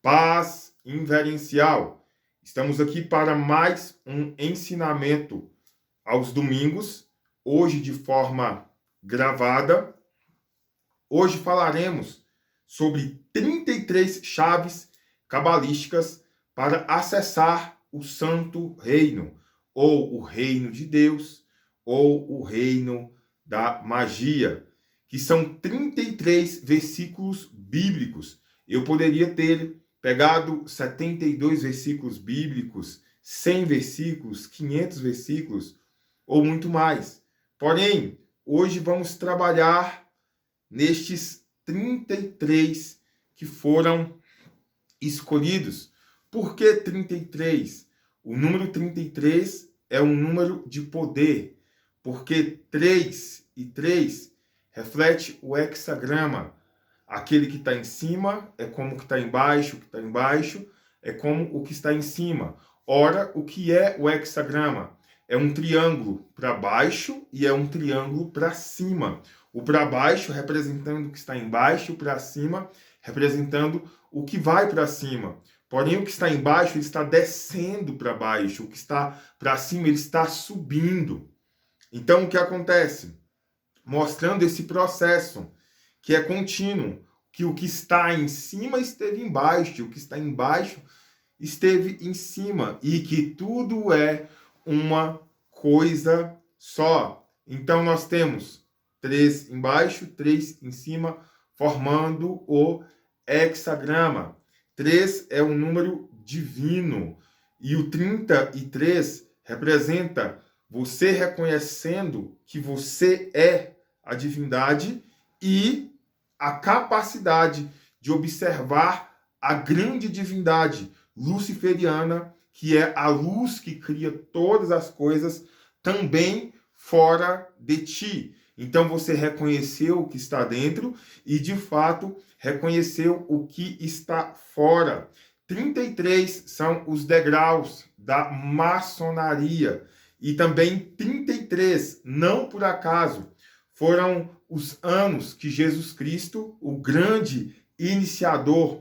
Paz inverencial. Estamos aqui para mais um ensinamento aos domingos, hoje de forma gravada. Hoje falaremos sobre 33 chaves cabalísticas para acessar o Santo Reino, ou o Reino de Deus, ou o Reino da Magia, que são 33 versículos bíblicos. Eu poderia ter pegado 72 versículos bíblicos, 100 versículos, 500 versículos, ou muito mais. Porém, hoje vamos trabalhar nestes 33 que foram escolhidos. Por que 33? O número 33 é um número de poder, porque 3 e 3 reflete o hexagrama. Aquele que está em cima é como o que está embaixo, o que está embaixo é como o que está em cima. Ora, o que é o hexagrama? É um triângulo para baixo e é um triângulo para cima. O para baixo representando o que está embaixo, o para cima representando o que vai para cima. Porém, o que está embaixo ele está descendo para baixo, o que está para cima ele está subindo. Então, o que acontece? Mostrando esse processo que é contínuo, que o que está em cima esteve embaixo, o que está embaixo esteve em cima, e que tudo é uma coisa só. Então, nós temos 3 embaixo, 3 em cima, formando o hexagrama. 3 é um número divino, e o 33 representa você reconhecendo que você é a divindade e a capacidade de observar a grande divindade luciferiana, que é a luz que cria todas as coisas, também fora de ti. Então você reconheceu o que está dentro e, de fato, reconheceu o que está fora. 33 são os degraus da maçonaria. E também 33, não por acaso, foram os anos que Jesus Cristo, o grande iniciador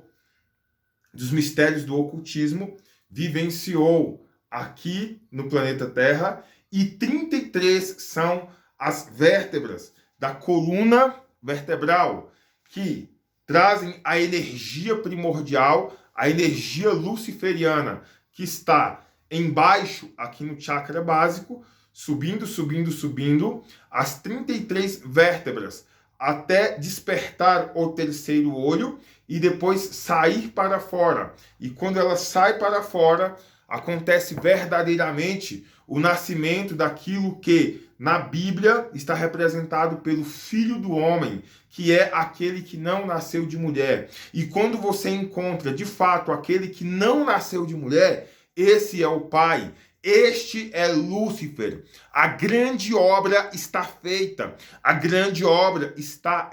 dos mistérios do ocultismo, vivenciou aqui no planeta Terra, e 33 são as vértebras da coluna vertebral, que trazem a energia primordial, a energia luciferiana, que está embaixo, aqui no chakra básico, subindo, subindo, subindo, as 33 vértebras, até despertar o terceiro olho e depois sair para fora. E quando ela sai para fora, acontece verdadeiramente o nascimento daquilo que na Bíblia está representado pelo Filho do Homem, que é aquele que não nasceu de mulher. E quando você encontra, de fato, aquele que não nasceu de mulher, esse é o Pai. Este é Lúcifer. A grande obra está feita. A grande obra está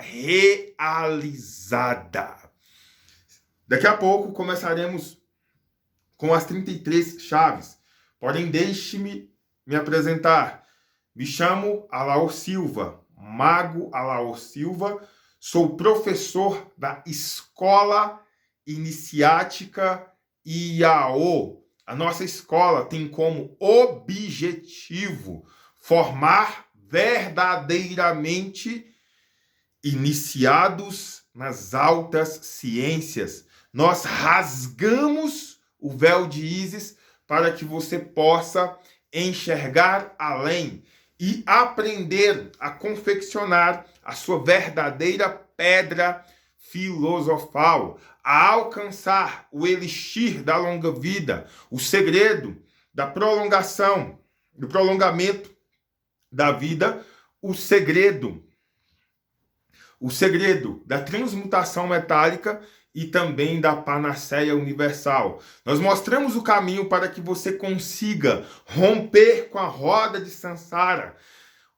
realizada. Daqui a pouco começaremos com as 33 chaves. Porém, deixe-me me apresentar. Me chamo Alaor Silva, Mago Alaor Silva. Sou professor da Escola Iniciática IAO. A nossa escola tem como objetivo formar verdadeiramente iniciados nas altas ciências. Nós rasgamos o véu de Ísis para que você possa enxergar além e aprender a confeccionar a sua verdadeira pedra filosofal, a alcançar o elixir da longa vida, o segredo da prolongação, do prolongamento da vida, o segredo da transmutação metálica e também da panaceia universal. Nós mostramos o caminho para que você consiga romper com a roda de Sansara,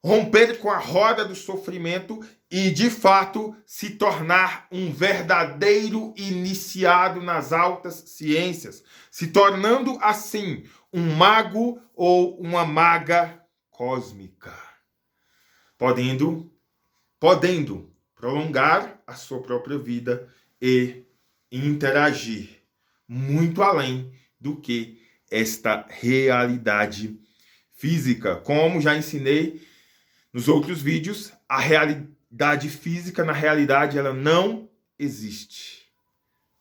romper com a roda do sofrimento e, de fato, se tornar um verdadeiro iniciado nas altas ciências, se tornando, assim, um mago ou uma maga cósmica, podendo prolongar a sua própria vida e interagir muito além do que esta realidade física. Como já ensinei nos outros vídeos, a realidade física, na realidade, ela não existe.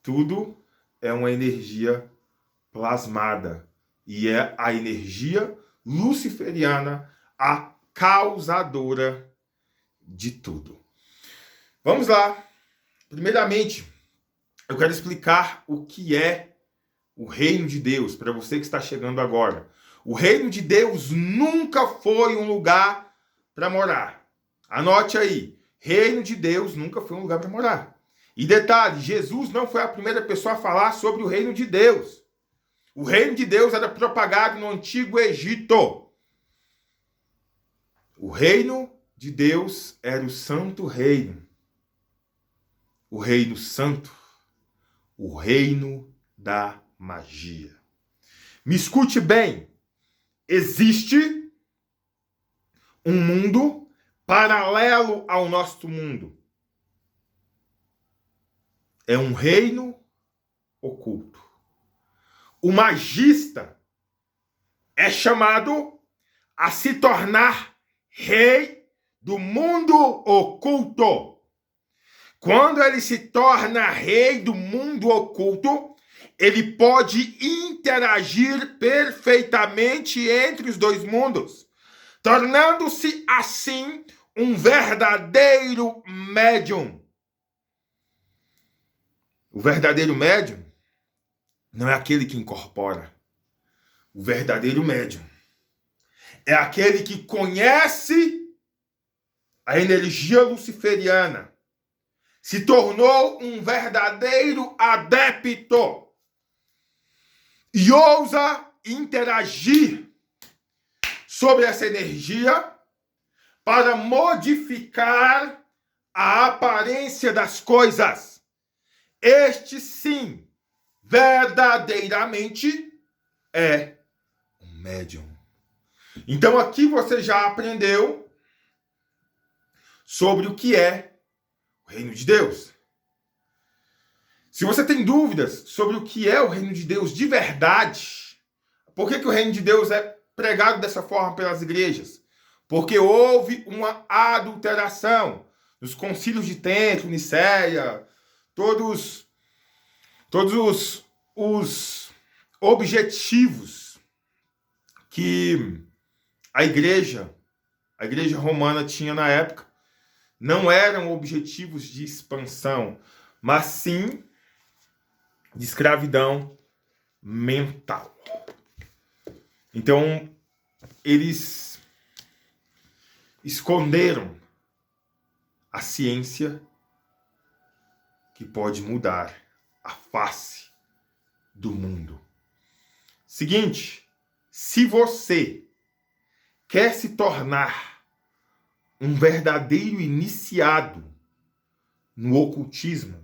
Tudo é uma energia plasmada. E é a energia luciferiana a causadora de tudo. Vamos lá. Primeiramente, eu quero explicar o que é o reino de Deus, para você que está chegando agora. O reino de Deus nunca foi um lugar para morar. Anote aí. Reino de Deus nunca foi um lugar para morar. E detalhe, Jesus não foi a primeira pessoa a falar sobre o reino de Deus. O reino de Deus era propagado no Antigo Egito. O reino de Deus era o Santo Reino. O reino santo. O reino da magia. Me escute bem. Existe um mundo paralelo ao nosso mundo. É um reino oculto. O magista é chamado a se tornar rei do mundo oculto. Quando ele se torna rei do mundo oculto, ele pode interagir perfeitamente entre os dois mundos, tornando-se assim um verdadeiro médium. O verdadeiro médium não é aquele que incorpora. O verdadeiro médium é aquele que conhece a energia luciferiana, se tornou um verdadeiro adepto e ousa interagir sobre essa energia para modificar a aparência das coisas. Este sim, verdadeiramente é um médium. Então aqui você já aprendeu sobre o que é o reino de Deus. Se você tem dúvidas sobre o que é o reino de Deus de verdade, por que o reino de Deus é pregado dessa forma pelas igrejas? Porque houve uma adulteração nos concílios de Trento, Nicéia, todos os objetivos que a igreja romana tinha na época não eram objetivos de expansão, mas sim de escravidão mental. Então, eles esconderam a ciência que pode mudar a face do mundo. Seguinte, se você quer se tornar um verdadeiro iniciado no ocultismo,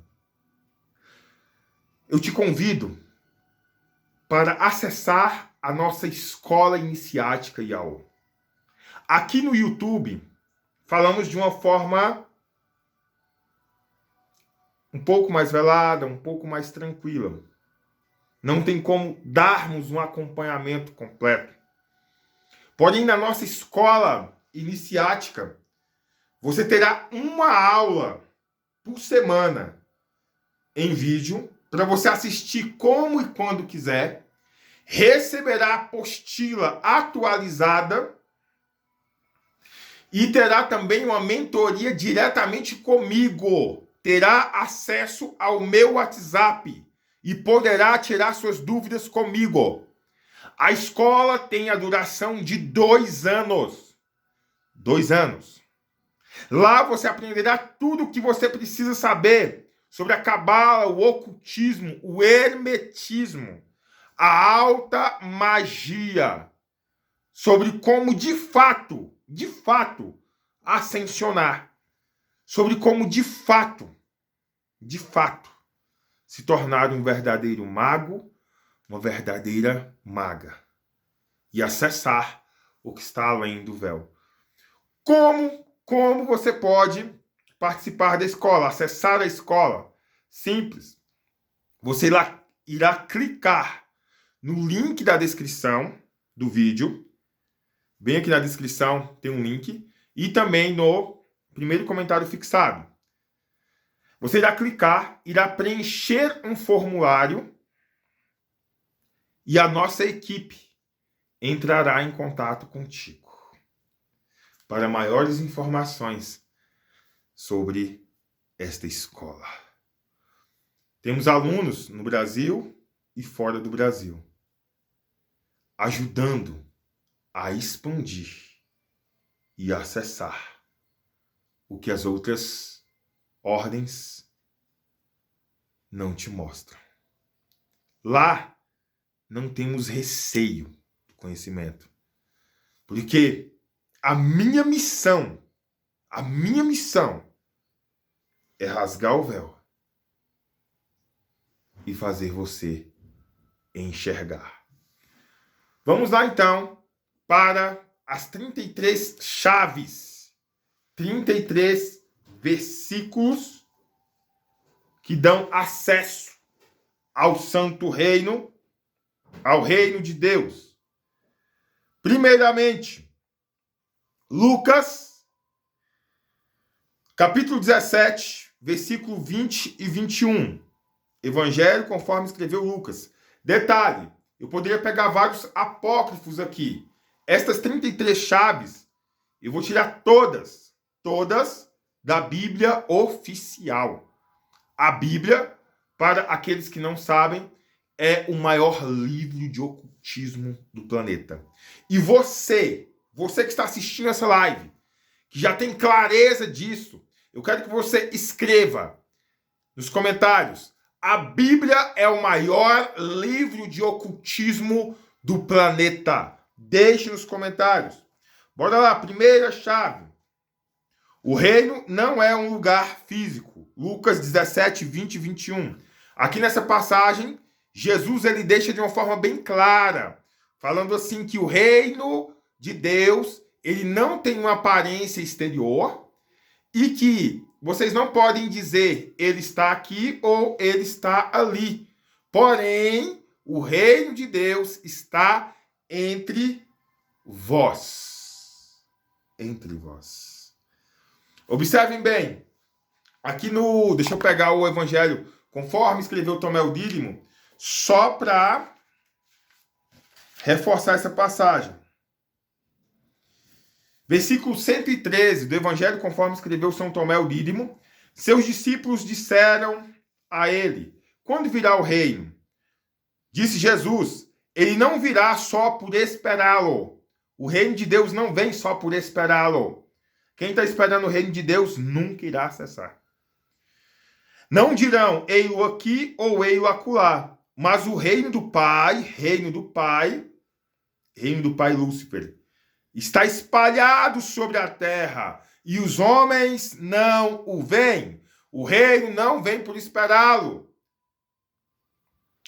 eu te convido para acessar a nossa escola iniciática IAO. Aqui no YouTube, falamos de uma forma um pouco mais velada, um pouco mais tranquila. Não tem como darmos um acompanhamento completo. Porém, na nossa escola iniciática, você terá uma aula por semana em vídeo para você assistir como e quando quiser. Receberá a apostila atualizada e terá também uma mentoria diretamente comigo. Terá acesso ao meu WhatsApp e poderá tirar suas dúvidas comigo. A escola tem a duração de 2 anos. 2 anos. Lá você aprenderá tudo o que você precisa saber sobre a cabala, o ocultismo, o hermetismo, a alta magia, sobre como de fato, ascensionar, sobre como de fato, se tornar um verdadeiro mago, uma verdadeira maga, e acessar o que está além do véu. Como você pode participar da escola, acessar a escola? Simples. Você irá clicar no link da descrição do vídeo. Bem aqui na descrição tem um link. E também no primeiro comentário fixado. Você irá clicar, irá preencher um formulário e a nossa equipe entrará em contato contigo para maiores informações sobre esta escola. Temos alunos no Brasil e fora do Brasil, ajudando a expandir e acessar o que as outras ordens não te mostram. Lá não temos receio do conhecimento, porque a minha missão é rasgar o véu e fazer você enxergar. Vamos lá então para as 33 chaves, 33 versículos que dão acesso ao santo reino, ao reino de Deus. Primeiramente, Lucas, capítulo 17, versículo 20 e 21. Evangelho conforme escreveu Lucas. Detalhe, eu poderia pegar vários apócrifos aqui. Estas 33 chaves, eu vou tirar todas da Bíblia oficial. A Bíblia, para aqueles que não sabem, é o maior livro de ocultismo do planeta. E você que está assistindo essa live, que já tem clareza disso, eu quero que você escreva nos comentários: a Bíblia é o maior livro de ocultismo do planeta. Deixe nos comentários. Bora lá, primeira chave. O reino não é um lugar físico. Lucas 17, 20 e 21. Aqui nessa passagem, Jesus ele deixa de uma forma bem clara, falando assim que o reino de Deus, ele não tem uma aparência exterior e que vocês não podem dizer ele está aqui ou ele está ali. Porém, o reino de Deus está entre vós. Entre vós. Observem bem. Aqui no... Deixa eu pegar o evangelho conforme escreveu Tomé o Dídimo, só para reforçar essa passagem. Versículo 113 do Evangelho conforme escreveu São Tomé o Dídimo. Seus discípulos disseram a ele: quando virá o reino? Disse Jesus: ele não virá só por esperá-lo. O reino de Deus não vem só por esperá-lo. Quem está esperando o reino de Deus nunca irá acessar. Não dirão, ei-lo aqui ou ei-lo acolá. Mas o reino do Pai Lúcifer, está espalhado sobre a terra, e os homens não o veem. O reino não vem por esperá-lo,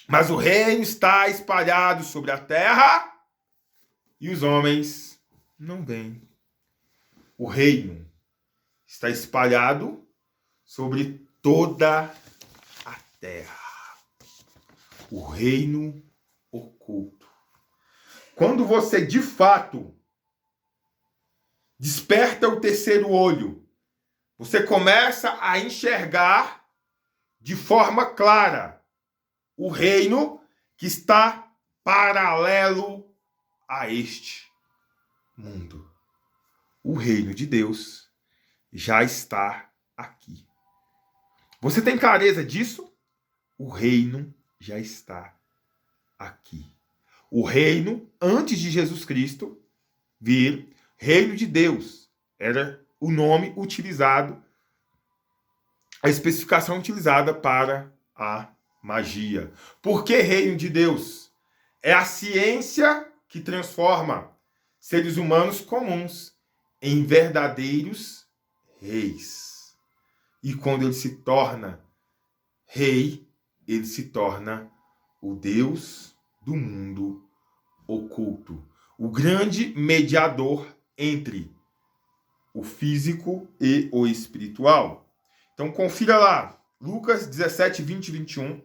mas o reino está espalhado sobre a terra, e os homens não veem. O reino está espalhado sobre toda a terra. O reino oculto. Quando você, de fato, desperta o terceiro olho, você começa a enxergar de forma clara o reino que está paralelo a este mundo. O reino de Deus já está aqui. Você tem clareza disso? O reino já está aqui. O reino, antes de Jesus Cristo vir, reino de Deus, era o nome utilizado, a especificação utilizada para a magia. Por que reino de Deus? É a ciência que transforma seres humanos comuns em verdadeiros reis. E quando ele se torna rei, ele se torna o Deus do mundo oculto. O grande mediador entre o físico e o espiritual. Então confira lá, Lucas 17, 20 e 21.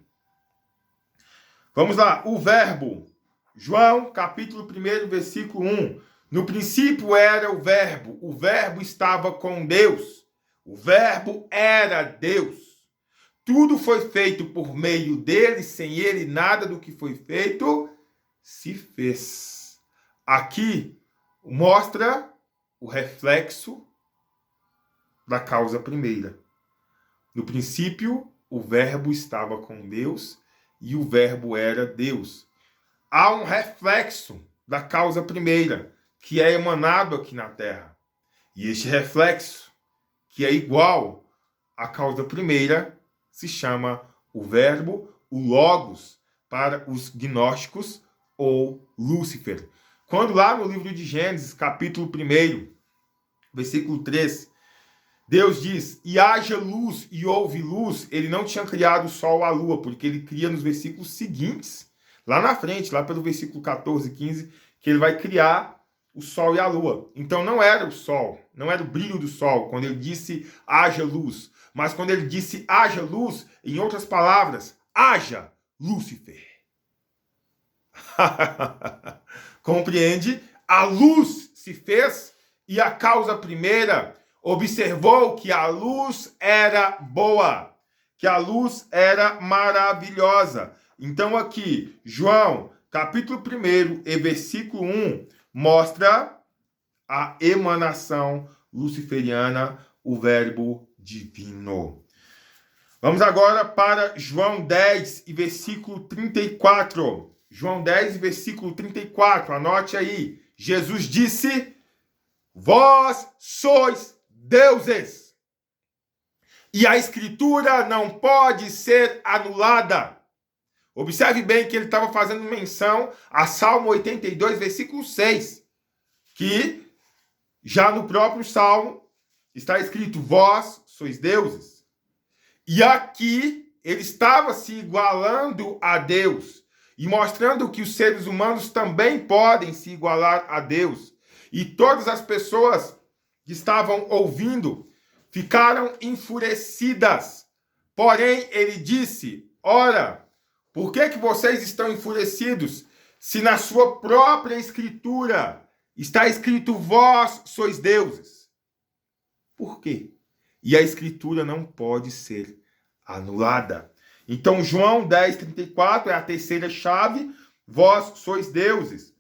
Vamos lá, o verbo. João, capítulo 1, versículo 1. No princípio era o verbo estava com Deus, o verbo era Deus. Tudo foi feito por meio dele, sem ele nada do que foi feito se fez. Aqui mostra o reflexo da causa primeira. No princípio, o verbo estava com Deus e o verbo era Deus. Há um reflexo da causa primeira, que é emanado aqui na Terra. E este reflexo, que é igual à causa primeira, se chama o verbo, o logos, para os gnósticos ou Lúcifer. Quando lá no livro de Gênesis, capítulo 1, versículo 3, Deus diz, e haja luz e houve luz, ele não tinha criado o sol ou a lua, porque ele cria nos versículos seguintes, lá na frente, lá pelo versículo 14, 15, que ele vai criar o sol e a lua. Então não era o sol, não era o brilho do sol, quando ele disse haja luz. Mas quando ele disse haja luz, em outras palavras, haja Lúcifer. Compreende? A luz se fez e a causa primeira observou que a luz era boa, que a luz era maravilhosa. Então aqui, João, capítulo 1 e versículo 1, mostra a emanação luciferiana, o verbo divino. Vamos agora para João 10 e versículo 34. João 10 e versículo 34, anote aí. Jesus disse, vós sois deuses. E a escritura não pode ser anulada. Observe bem que ele estava fazendo menção a Salmo 82, versículo 6, que já no próprio Salmo está escrito, vós sois deuses. E aqui ele estava se igualando a Deus e mostrando que os seres humanos também podem se igualar a Deus. E todas as pessoas que estavam ouvindo ficaram enfurecidas. Porém, ele disse, ora, por que vocês estão enfurecidos se na sua própria escritura está escrito vós sois deuses? Por quê? E a escritura não pode ser anulada. Então, João 10, 34 é a terceira chave, vós sois deuses.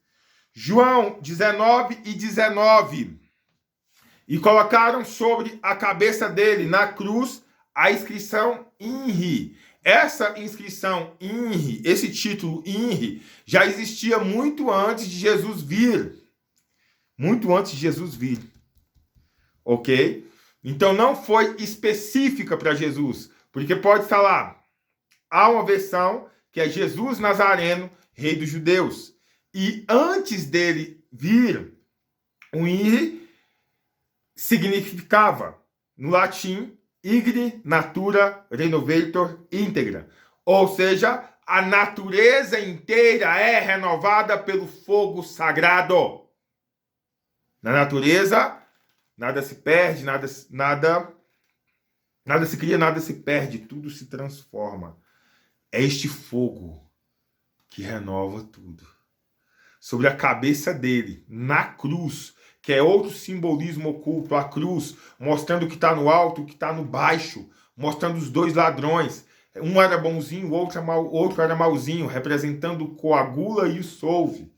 João 19 e 19. E colocaram sobre a cabeça dele, na cruz, a inscrição INRI. Essa inscrição INRI, esse título INRI, já existia muito antes de Jesus vir. Muito antes de Jesus vir. Ok? Então não foi específica para Jesus. Porque pode estar lá. Há uma versão que é Jesus Nazareno, rei dos judeus. E antes dele vir, o INRI significava, no latim, igni natura renovator integra. Ou seja, a natureza inteira é renovada pelo fogo sagrado. Na natureza, nada se perde, nada se cria, nada se perde, tudo se transforma. É este fogo que renova tudo. Sobre a cabeça dele, na cruz, que é outro simbolismo oculto, a cruz, mostrando o que está no alto, o que está no baixo, mostrando os dois ladrões. Um era bonzinho, o outro era malzinho, representando o coagula e o solve.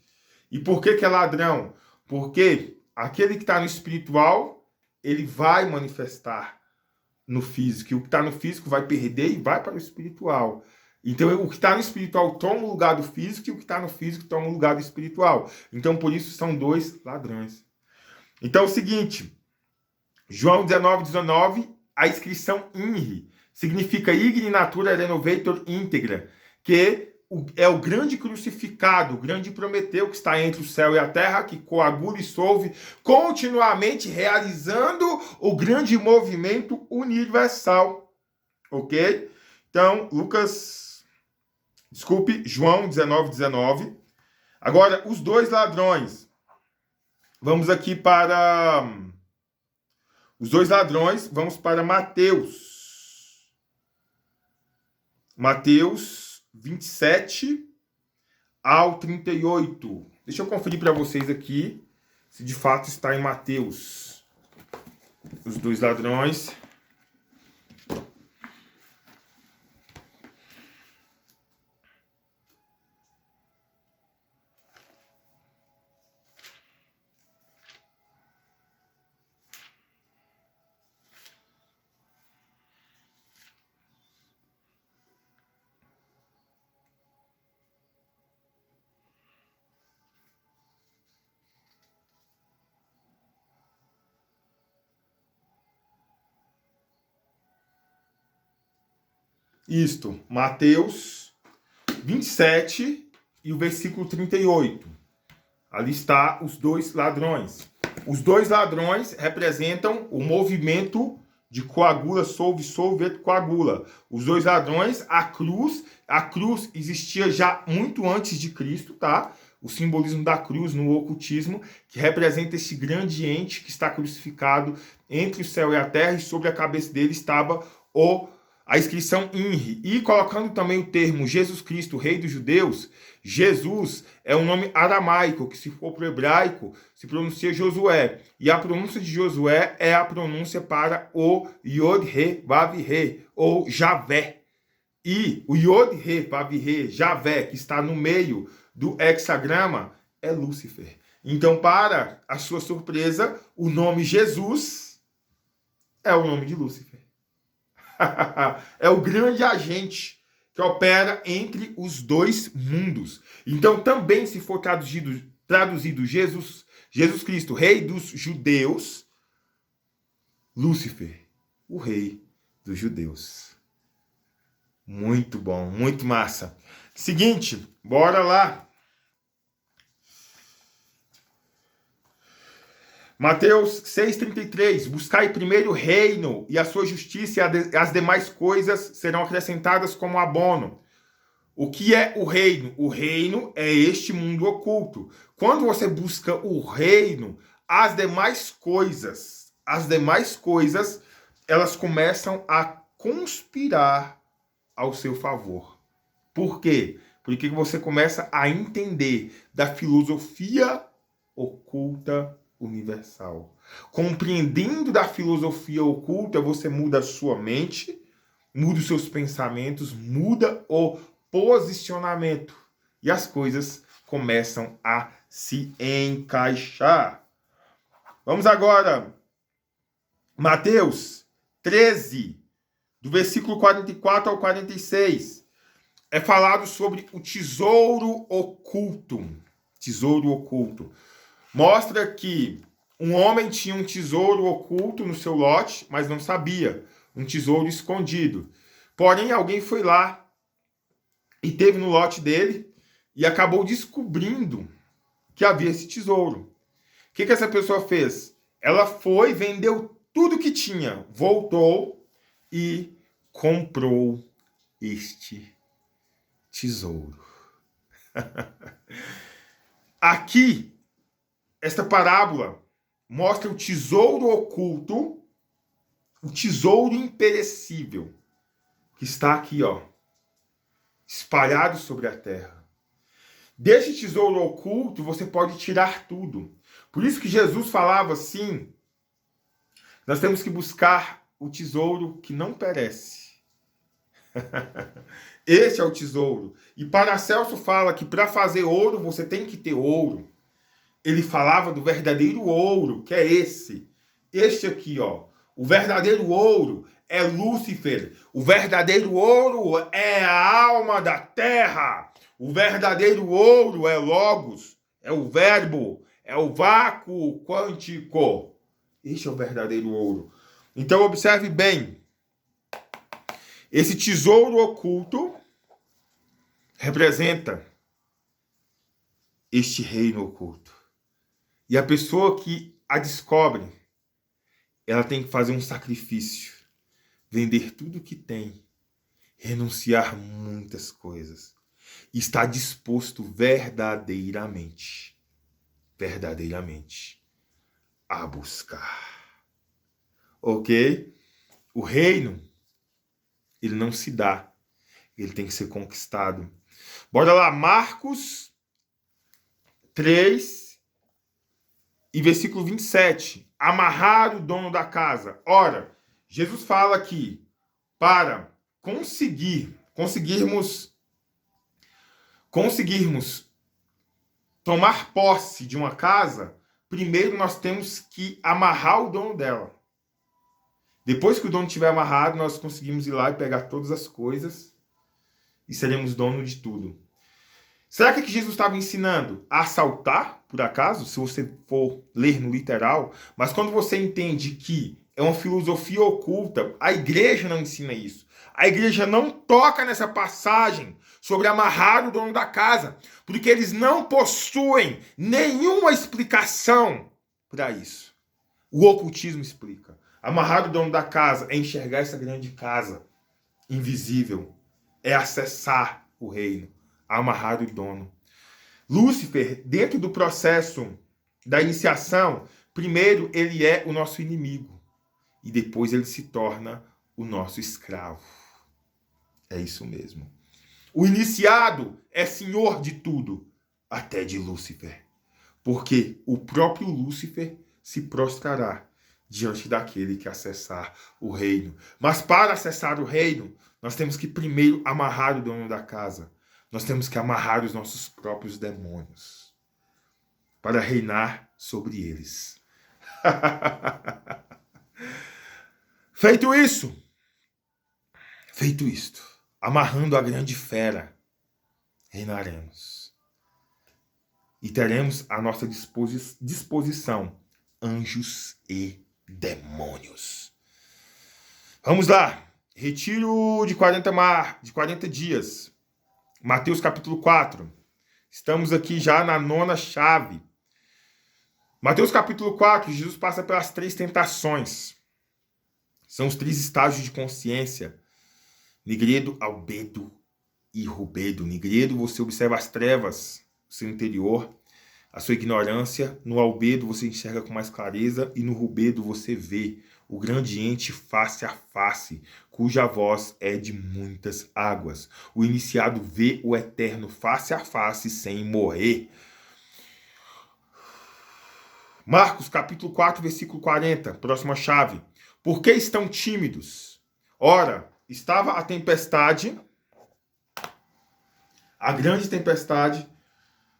E por que é ladrão? Porque aquele que está no espiritual, ele vai manifestar no físico. E o que está no físico vai perder e vai para o espiritual. Então, o que está no espiritual toma o lugar do físico e o que está no físico toma o lugar do espiritual. Então, por isso, são dois ladrões. Então, é o seguinte, João 19, 19, a inscrição INRI significa Igni Natura Renovator Íntegra, que é o grande crucificado, o grande Prometeu que está entre o céu e a terra, que coagula e solve, continuamente realizando o grande movimento universal. Ok? Então, João 19, 19. Agora, os dois ladrões. Vamos aqui para os dois ladrões, vamos para Mateus. Mateus 27 ao 38. Deixa eu conferir para vocês aqui se de fato está em Mateus. Os dois ladrões. Isto, Mateus 27 e o versículo 38. Ali está os dois ladrões. Os dois ladrões representam o movimento de coagula, solve, coagula. Os dois ladrões, a cruz existia já muito antes de Cristo, tá? O simbolismo da cruz no ocultismo, que representa esse grande ente que está crucificado entre o céu e a terra, e sobre a cabeça dele estava a inscrição INRI. E colocando também o termo Jesus Cristo, Rei dos Judeus, Jesus é um nome aramaico, que se for para o hebraico, se pronuncia Josué. E a pronúncia de Josué é a pronúncia para o Yod-He-Vav-He, ou Javé. E o Yod-He-Vav-He, Javé, que está no meio do hexagrama, é Lúcifer. Então, para a sua surpresa, o nome Jesus é o nome de Lúcifer. É o grande agente que opera entre os dois mundos. Então, também, se for traduzido Jesus Cristo, Rei dos Judeus, Lúcifer, o Rei dos Judeus. Muito bom, muito massa. Seguinte, bora lá. Mateus 6,33, buscai primeiro o reino e a sua justiça, e as demais coisas serão acrescentadas como abono. O que é o reino? O reino é este mundo oculto. Quando você busca o reino, as demais coisas, elas começam a conspirar ao seu favor. Por quê? Porque você começa a entender da filosofia oculta universal. Compreendendo da filosofia oculta, você muda a sua mente, muda os seus pensamentos, muda o posicionamento. E as coisas começam a se encaixar. Vamos agora. Mateus 13, do versículo 44 ao 46. É falado sobre o tesouro oculto. Tesouro oculto. Mostra que um homem tinha um tesouro oculto no seu lote, mas não sabia. Um tesouro escondido. Porém, alguém foi lá e teve no lote dele e acabou descobrindo que havia esse tesouro. O que essa pessoa fez? Ela foi, vendeu tudo que tinha, voltou e comprou este tesouro. Aqui, esta parábola mostra o tesouro oculto, o tesouro imperecível, que está aqui, ó, espalhado sobre a terra. Deste tesouro oculto, você pode tirar tudo. Por isso que Jesus falava assim, nós temos que buscar o tesouro que não perece. Esse é o tesouro. E Paracelso fala que para fazer ouro, você tem que ter ouro. Ele falava do verdadeiro ouro, que é esse. Este aqui, ó. O verdadeiro ouro é Lúcifer. O verdadeiro ouro é a alma da terra. O verdadeiro ouro é Logos. É o verbo. É o vácuo quântico. Este é o verdadeiro ouro. Então, observe bem. Esse tesouro oculto representa este reino oculto. E a pessoa que a descobre, ela tem que fazer um sacrifício, vender tudo que tem, renunciar muitas coisas, e estar disposto verdadeiramente a buscar. Ok? O reino, ele não se dá, ele tem que ser conquistado. Bora lá, Marcos 3 e versículo 27. Amarrar o dono da casa. Ora, Jesus fala aqui, para conseguirmos tomar posse de uma casa, primeiro nós temos que amarrar o dono dela. Depois que o dono estiver amarrado, nós conseguimos ir lá e pegar todas as coisas e seremos dono de tudo. Será que Jesus estava ensinando a assaltar, por acaso, se você for ler no literal? Mas quando você entende que é uma filosofia oculta, a igreja não ensina isso. A igreja não toca nessa passagem sobre amarrar o dono da casa, porque eles não possuem nenhuma explicação para isso. O ocultismo explica. Amarrar o dono da casa é enxergar essa grande casa invisível, é acessar o reino, amarrar o dono. Lúcifer, dentro do processo da iniciação, primeiro ele é o nosso inimigo e depois ele se torna o nosso escravo. É isso mesmo. O iniciado é senhor de tudo, até de Lúcifer, porque o próprio Lúcifer se prostrará diante daquele que acessar o reino. Mas para acessar o reino, nós temos que primeiro amarrar o dono da casa. Nós temos que amarrar os nossos próprios demônios para reinar sobre eles. Feito isto, amarrando a grande fera, reinaremos. E teremos à nossa disposição anjos e demônios. Vamos lá. Retiro de 40 dias. Mateus capítulo 4. Estamos aqui já na 9ª chave. Mateus capítulo 4, Jesus passa pelas 3 tentações. São os 3 estágios de consciência. Nigredo, albedo e rubedo. Nigredo, você observa as trevas do seu interior, a sua ignorância. No albedo você enxerga com mais clareza e no rubedo você vê o grande ente face a face, cuja voz é de muitas águas. O iniciado vê o eterno face a face sem morrer. Marcos capítulo 4, versículo 40, próxima chave. Por que estão tímidos? Ora, estava a tempestade, a grande tempestade.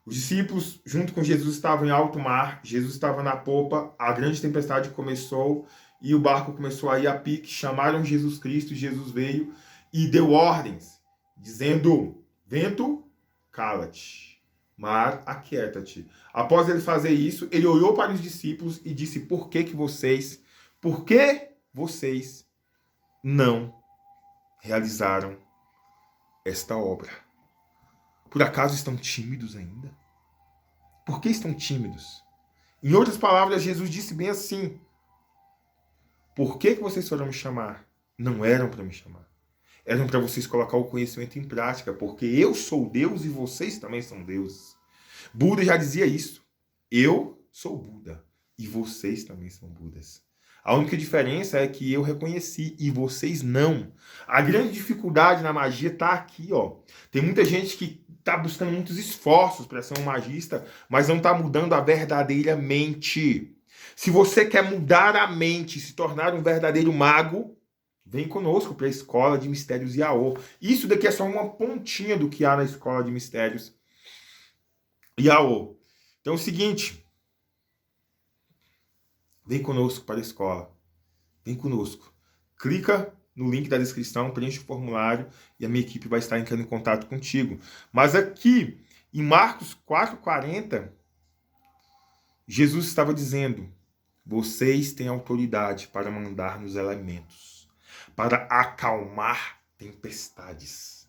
Os discípulos, junto com Jesus, estavam em alto mar. Jesus estava na popa. A grande tempestade começou e o barco começou a ir a pique. Chamaram Jesus Cristo. Jesus veio e deu ordens, dizendo: vento, cala-te. Mar, aquieta-te. Após ele fazer isso, ele olhou para os discípulos e disse: por que vocês não realizaram esta obra? Por acaso estão tímidos ainda? Por que estão tímidos? Em outras palavras, Jesus disse bem assim: por que vocês foram me chamar? Não eram para me chamar. Eram para vocês colocar o conhecimento em prática, porque eu sou Deus e vocês também são deuses. Buda já dizia isso. Eu sou Buda e vocês também são Budas. A única diferença é que eu reconheci e vocês não. A grande dificuldade na magia está aqui, ó. Tem muita gente que está buscando muitos esforços para ser um magista, mas não está mudando a verdadeira mente. Se você quer mudar a mente e se tornar um verdadeiro mago, vem conosco para a Escola de Mistérios Yaô. Isso daqui é só uma pontinha do que há na Escola de Mistérios Yaô. Então é o seguinte: vem conosco para a escola. Vem conosco. Clica no link da descrição, preenche o formulário e a minha equipe vai estar entrando em contato contigo. Mas aqui, em Marcos 4,40, Jesus estava dizendo: vocês têm autoridade para mandar nos elementos, para acalmar tempestades.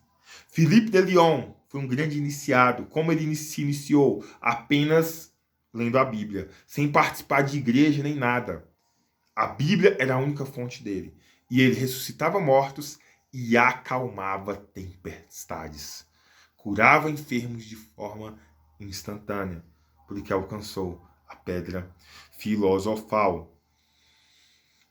Filipe de Lyon foi um grande iniciado. Como ele se iniciou? Apenas lendo a Bíblia, sem participar de igreja nem nada. A Bíblia era a única fonte dele. E ele ressuscitava mortos e acalmava tempestades. Curava enfermos de forma instantânea, porque alcançou a pedra filosofal.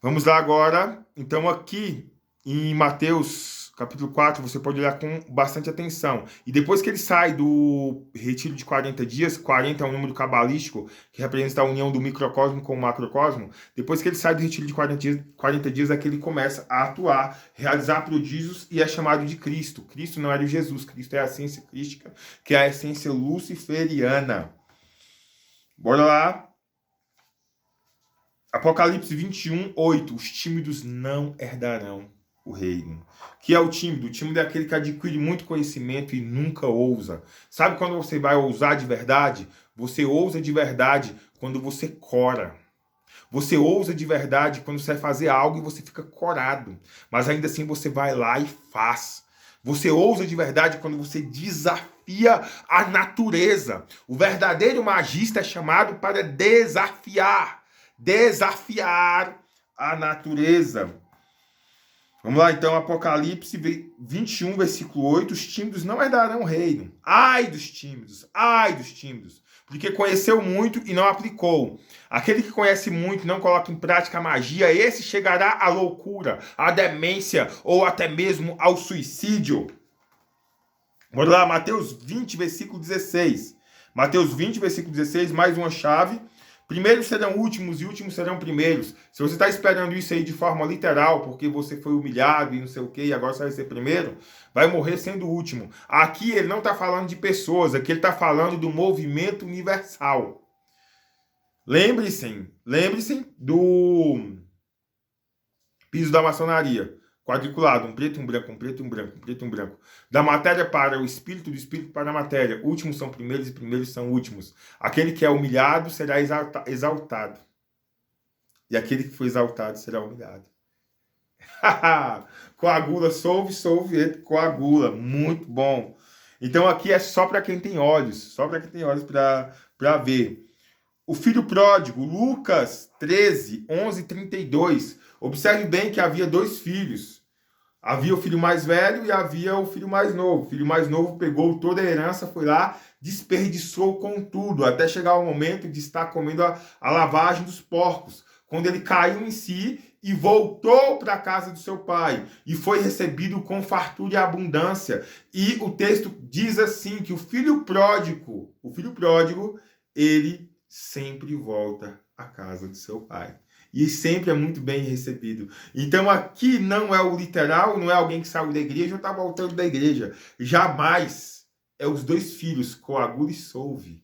Vamos lá agora, então, aqui em Mateus capítulo 4, você pode olhar com bastante atenção. E depois que ele sai do retiro de 40 dias, 40 é um número cabalístico que representa a união do microcosmo com o macrocosmo. Depois que ele sai do retiro de 40 dias é que ele começa a atuar, realizar prodígios e é chamado de Cristo. Cristo não era o Jesus, Cristo é a essência crística, que é a essência luciferiana. Bora lá. Apocalipse 21, 8. Os tímidos não herdarão o reino. Que é o tímido? O tímido é aquele que adquire muito conhecimento e nunca ousa. Sabe quando você vai ousar de verdade? Você ousa de verdade quando você cora. Você ousa de verdade quando você vai fazer algo e você fica corado. Mas ainda assim você vai lá e faz. Você ousa de verdade quando você desafia a natureza. O verdadeiro magista é chamado para desafiar. Desafiar a natureza. Vamos lá, então, Apocalipse 21, versículo 8. Os tímidos não herdarão o reino. Ai dos tímidos, porque conheceu muito e não aplicou. Aquele que conhece muito e não coloca em prática a magia, esse chegará à loucura, à demência ou até mesmo ao suicídio. Vamos lá, Mateus 20, versículo 16. Mateus 20, versículo 16, mais uma chave. Primeiros serão últimos e últimos serão primeiros. Se você está esperando isso aí de forma literal, porque você foi humilhado e não sei o que, e agora você vai ser primeiro, vai morrer sendo o último. Aqui ele não está falando de pessoas, aqui ele está falando do movimento universal. Lembre-se do piso da maçonaria. Quadriculado, um preto, um branco, um preto, um branco, um preto, um branco. Da matéria para o espírito, do espírito para a matéria. Últimos são primeiros e primeiros são últimos. Aquele que é humilhado será exaltado. E aquele que foi exaltado será humilhado. Coagula, solve, coagula. Muito bom. Então aqui é só para quem tem olhos. Só para quem tem olhos para ver. O filho pródigo, Lucas 13, 11 e 32. Observe bem que havia dois filhos. Havia o filho mais velho e havia o filho mais novo. O filho mais novo pegou toda a herança, foi lá, desperdiçou com tudo, até chegar o momento de estar comendo a lavagem dos porcos. Quando ele caiu em si e voltou para a casa do seu pai. E foi recebido com fartura e abundância. E o texto diz assim, que o filho pródigo, ele sempre volta à casa do seu pai. E sempre é muito bem recebido. Então aqui não é o literal, não é alguém que saiu da igreja ou está voltando da igreja. Jamais é os dois filhos, coagula e solve.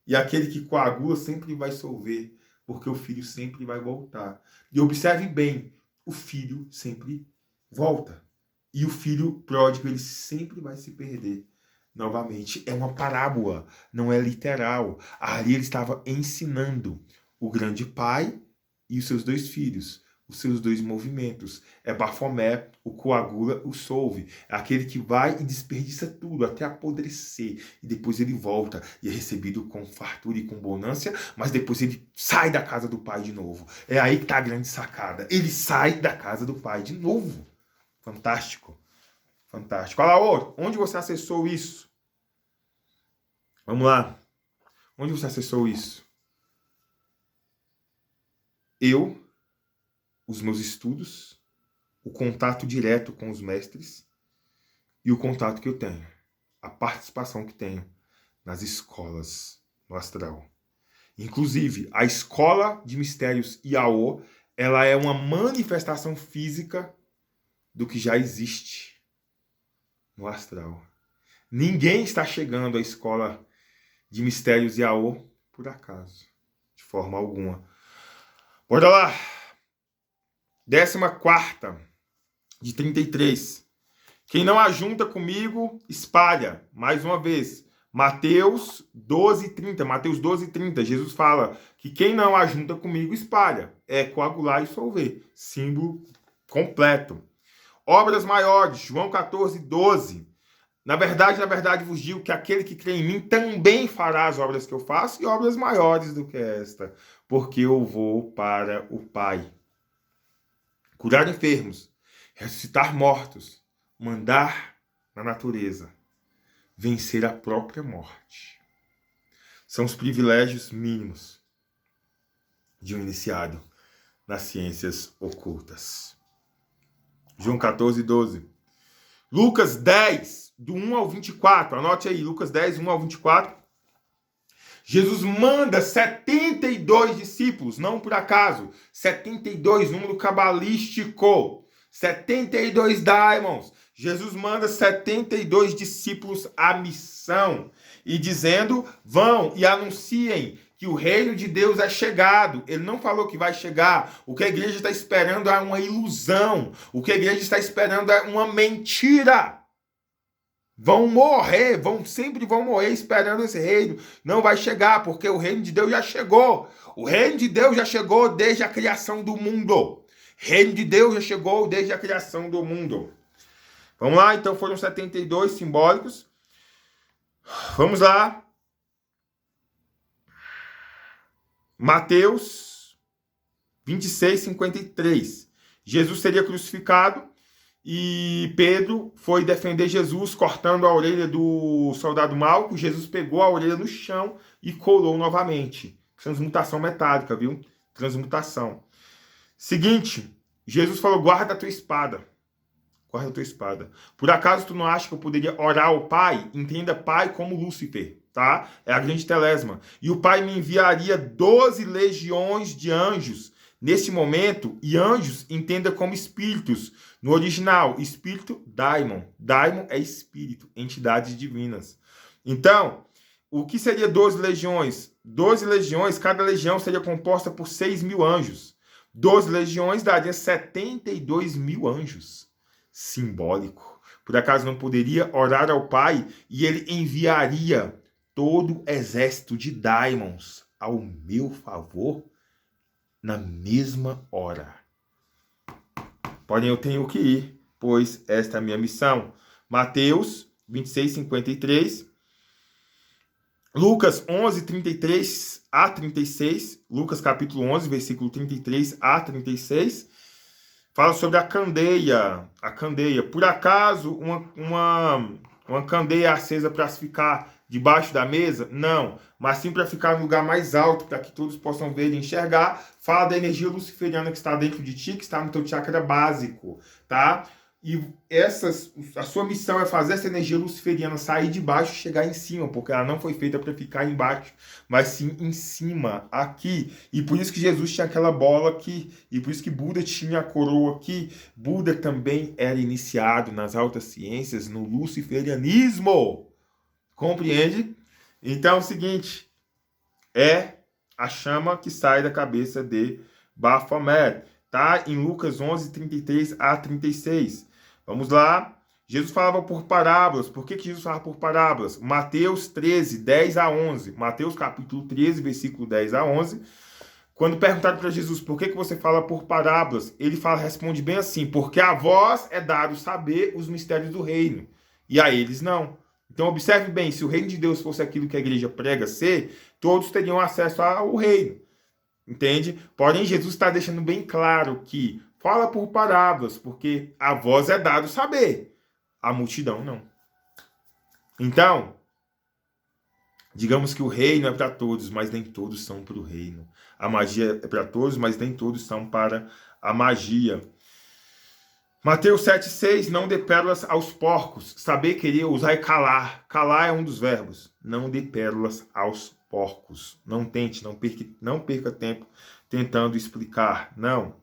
E aquele que coagula sempre vai solver, porque o filho sempre vai voltar. E observe bem, o filho sempre volta. E o filho pródigo, ele sempre vai se perder. Novamente, é uma parábola, não é literal. Ali ele estava ensinando o grande pai e os seus dois filhos, os seus dois movimentos. É Bafomé, o coagula, o solve. É aquele que vai e desperdiça tudo até apodrecer. E depois ele volta e é recebido com fartura e com bonância, mas depois ele sai da casa do pai de novo. É aí que está a grande sacada. Ele sai da casa do pai de novo. Fantástico. Fantástico. Olha lá, onde você acessou isso? Vamos lá. Onde você acessou isso? Eu, os meus estudos, o contato direto com os mestres e o contato que eu tenho, a participação que tenho nas escolas no astral. Inclusive, a escola de mistérios IAO, ela é uma manifestação física do que já existe no astral. Ninguém está chegando à escola de mistérios IAO por acaso, de forma alguma. Bora lá. 14ª de 33. Quem não ajunta comigo, espalha. Mais uma vez. Mateus 12:30. Mateus 12:30. Jesus fala que quem não ajunta comigo, espalha. É coagular e solver. Símbolo completo. Obras maiores. João 14:12. Na verdade, vos digo que aquele que crê em mim também fará as obras que eu faço e obras maiores do que esta, porque eu vou para o Pai. Curar enfermos, ressuscitar mortos, mandar na natureza, vencer a própria morte. São os privilégios mínimos de um iniciado nas ciências ocultas. João 14:12. Lucas 10, do 1 ao 24. Anote aí, Lucas 10, 1 ao 24. Jesus manda 72 discípulos, não por acaso. 72, número cabalístico. 72 daimons. Jesus manda 72 discípulos à missão. E dizendo, vão e anunciem que o reino de Deus é chegado. Ele não falou que vai chegar. O que a igreja está esperando é uma ilusão. O que a igreja está esperando é uma mentira. Vão morrer, sempre vão morrer esperando esse reino. Não vai chegar, porque o reino de Deus já chegou. O reino de Deus já chegou desde a criação do mundo. O reino de Deus já chegou desde a criação do mundo. Vamos lá, então foram 72 simbólicos. Vamos lá. Mateus 26, 53. Jesus seria crucificado e Pedro foi defender Jesus cortando a orelha do soldado Malco. Jesus pegou a orelha no chão e colou novamente. Transmutação metálica, viu? Transmutação. Seguinte, Jesus falou, guarda a tua espada. Guarda a tua espada. Por acaso tu não acha que eu poderia orar ao Pai? Entenda Pai como Lúcifer, tá? É a grande telesma. E o Pai me enviaria 12 legiões de anjos. Nesse momento, e anjos entenda como espíritos. No original, espírito, daimon. Daimon é espírito, entidades divinas. Então, o que seria 12 legiões? 12 legiões, cada legião seria composta por 6.000 anjos. 12 legiões daria 72 mil anjos. Simbólico. Por acaso não poderia orar ao Pai e ele enviaria todo o exército de daimons ao meu favor na mesma hora. Porém, eu tenho que ir, pois esta é a minha missão. Mateus 26, 53. Lucas 11, 33 a 36. Lucas capítulo 11, versículo 33 a 36. Fala sobre a candeia. A candeia. Por acaso, uma candeia acesa para se ficar debaixo da mesa? Não. Mas sim para ficar no lugar mais alto, para que todos possam ver e enxergar. Fala da energia luciferiana que está dentro de ti, que está no teu chakra básico, tá? E a sua missão é fazer essa energia luciferiana sair de baixo e chegar em cima, porque ela não foi feita para ficar embaixo, mas sim em cima, aqui. E por isso que Jesus tinha aquela bola aqui, e por isso que Buda tinha a coroa aqui. Buda também era iniciado nas altas ciências, no luciferianismo. Compreende? Então é o seguinte, é a chama que sai da cabeça de Baphomet. Tá? Em Lucas 11, 33 a 36. Vamos lá. Jesus falava por parábolas. Por que Jesus falava por parábolas? Mateus 13, 10 a 11. Mateus capítulo 13, versículo 10 a 11. Quando perguntaram para Jesus, por que você fala por parábolas? Ele responde bem assim, porque a vós é dado saber os mistérios do reino, e a eles não. Então observe bem, se o reino de Deus fosse aquilo que a igreja prega ser, todos teriam acesso ao reino. Entende? Porém, Jesus está deixando bem claro que fala por parábolas, porque a vós é dado saber, a multidão não. Então, digamos que o reino é para todos, mas nem todos são para o reino. A magia é para todos, mas nem todos são para a magia. Mateus 7,6, não dê pérolas aos porcos. Saber, querer, usar e calar. Calar é um dos verbos. Não dê pérolas aos porcos. Não tente, não perca tempo tentando explicar. Não.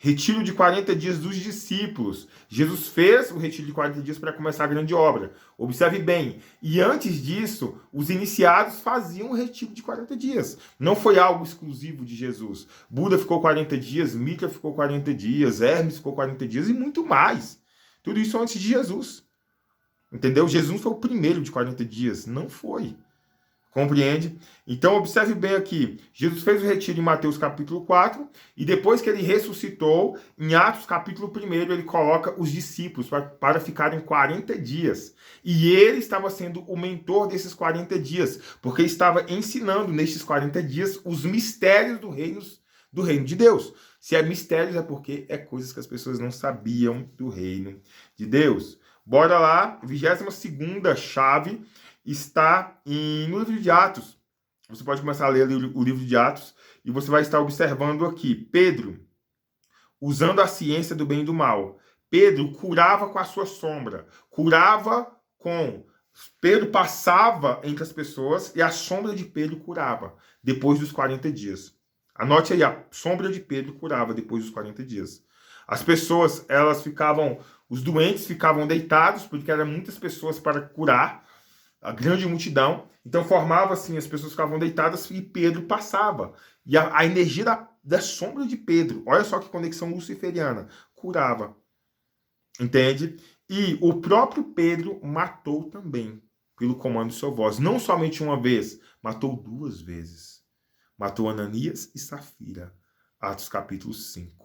Retiro de 40 dias dos discípulos. Jesus fez o retiro de 40 dias para começar a grande obra. Observe bem. E antes disso, os iniciados faziam o retiro de 40 dias. Não foi algo exclusivo de Jesus. Buda ficou 40 dias, Mitra ficou 40 dias, Hermes ficou 40 dias e muito mais. Tudo isso antes de Jesus. Entendeu? Jesus não foi o primeiro de 40 dias. Não foi. Compreende? Então, observe bem aqui. Jesus fez o retiro em Mateus capítulo 4 e depois que ele ressuscitou, em Atos capítulo 1, ele coloca os discípulos para ficarem 40 dias. E ele estava sendo o mentor desses 40 dias, porque ele estava ensinando nesses 40 dias os mistérios do reino de Deus. Se é mistérios é porque é coisas que as pessoas não sabiam do reino de Deus. Bora lá, 22ª chave está no livro de Atos. Você pode começar a ler o livro de Atos e você vai estar observando aqui Pedro usando a ciência do bem e do mal. Pedro curava com a sua sombra, curava com... Pedro passava entre as pessoas e a sombra de Pedro curava depois dos 40 dias. Anote aí, a sombra de Pedro curava depois dos 40 dias. As pessoas, elas ficavam, os doentes ficavam deitados, porque eram muitas pessoas para curar, a grande multidão. Então formava assim, as pessoas ficavam deitadas e Pedro passava. E a energia da sombra de Pedro, olha só que conexão luciferiana, curava. Entende? E o próprio Pedro matou também, pelo comando de sua voz. Não somente uma vez, matou 2 vezes. Matou Ananias e Safira. Atos capítulo 5.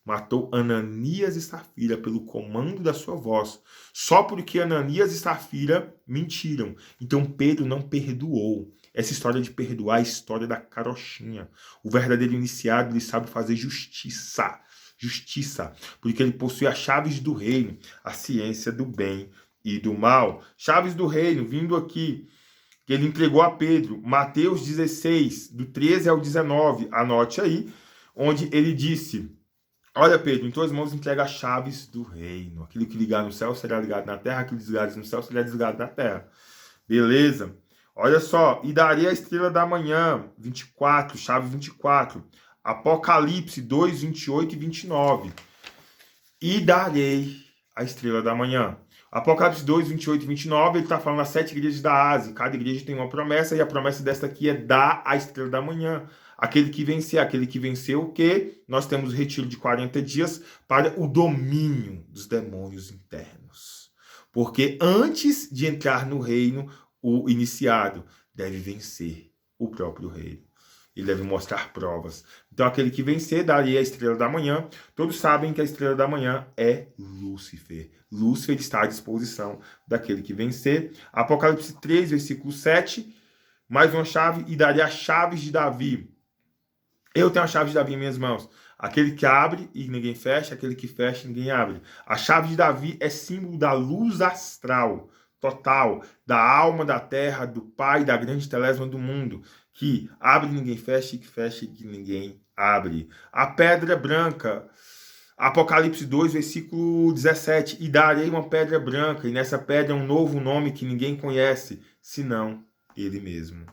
Matou Ananias e Safira pelo comando da sua voz. Só porque Ananias e Safira mentiram. Então Pedro não perdoou. Essa história de perdoar é a história da carochinha. O verdadeiro iniciado, ele sabe fazer justiça. Justiça. Porque ele possui as chaves do reino. A ciência do bem e do mal. Chaves do reino, vindo aqui, que ele entregou a Pedro. Mateus 16, do 13 ao 19. Anote aí, onde ele disse... Olha, Pedro, em tuas mãos entrega as chaves do reino. Aquilo que ligar no céu será ligado na terra, aquilo que desligares no céu será desligado na terra. Beleza? Olha só, e darei a estrela da manhã, 24, chave 24. Apocalipse 2, 28 e 29. E darei a estrela da manhã. Apocalipse 2, 28 e 29, ele está falando das 7 igrejas da Ásia. Cada igreja tem uma promessa, e a promessa desta aqui é dar a estrela da manhã. Aquele que venceu o quê? Nós temos o retiro de 40 dias para o domínio dos demônios internos. Porque antes de entrar no reino, o iniciado deve vencer o próprio reino. Ele deve mostrar provas. Então, aquele que vencer, daria a estrela da manhã. Todos sabem que a estrela da manhã é Lúcifer. Lúcifer está à disposição daquele que vencer. Apocalipse 3, versículo 7. Mais uma chave, e daria as chaves de Davi. Eu tenho a chave de Davi em minhas mãos. Aquele que abre e ninguém fecha, aquele que fecha e ninguém abre. A chave de Davi é símbolo da luz astral, total, da alma da terra, do Pai, da grande telésma do mundo, que abre e ninguém fecha, e que fecha e que ninguém abre. A pedra branca, Apocalipse 2, versículo 17. E darei uma pedra branca, e nessa pedra um novo nome que ninguém conhece, senão ele mesmo.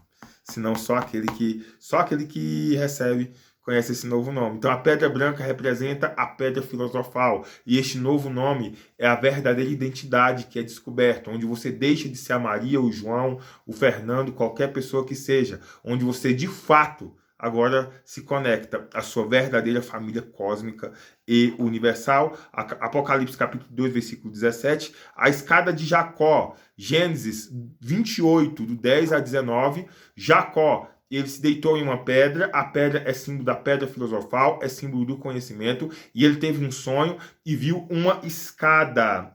Senão só aquele que recebe conhece esse novo nome. Então a pedra branca representa a pedra filosofal, e este novo nome é a verdadeira identidade que é descoberta, onde você deixa de ser a Maria, o João, o Fernando, qualquer pessoa que seja, onde você de fato agora se conecta à sua verdadeira família cósmica e universal. Apocalipse capítulo 2, versículo 17. A escada de Jacó, Gênesis 28, do 10 a 19. Jacó, ele se deitou em uma pedra, a pedra é símbolo da pedra filosofal, é símbolo do conhecimento, e ele teve um sonho e viu uma escada,